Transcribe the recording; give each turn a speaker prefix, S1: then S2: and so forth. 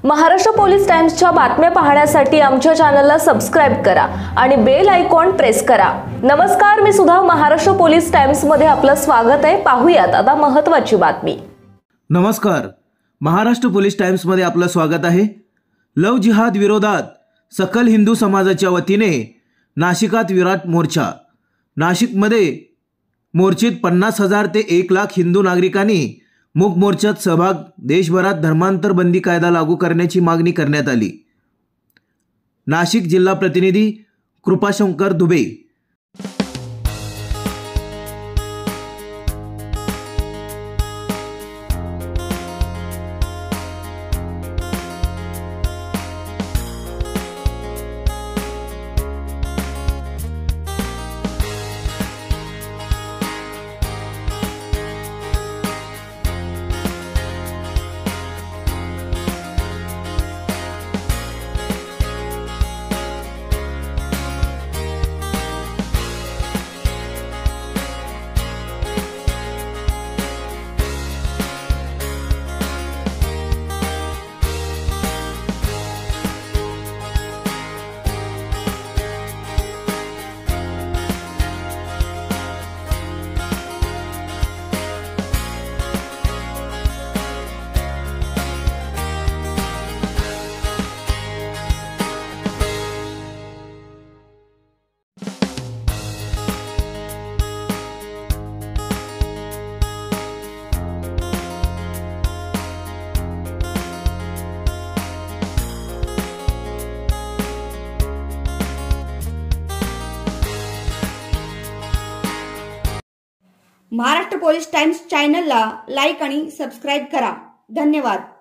S1: Maharashtra police टाइम्सच्या बातम्या पाहण्यासाठी आमच्या चॅनलला सबस्क्राइब करा आणि बेल आयकॉन प्रेस करा। नमस्कार, मी सुद्धा महाराष्ट्र पोलीस टाइम्स मध्ये आपलं स्वागत आहे। पाहूयात आता महत्त्वाची बातमी।
S2: नमस्कार, महाराष्ट्र पोलीस टाइम्स मध्ये आपलं स्वागत आहे। लव जिहाद विरोधात सकल हिंदू समाजाच्या वतीने नाशिकात विराट मोर्चा। नाशिकमध्ये मोर्चेत 50,000 ते 1,00,000 हिंदू नागरिकांनी मूक मोर्चात सहभाग। देशभरात धर्मांतर बंदी कायदा लागू करण्याची मागणी करण्यात आली। नाशिक जिल्हा प्रतिनिधी कृपाशंकर दुबे।
S3: महाराष्ट्र पोलीस टाइम्स चॅनलला लाईक आणि सबस्क्राइब करा। धन्यवाद।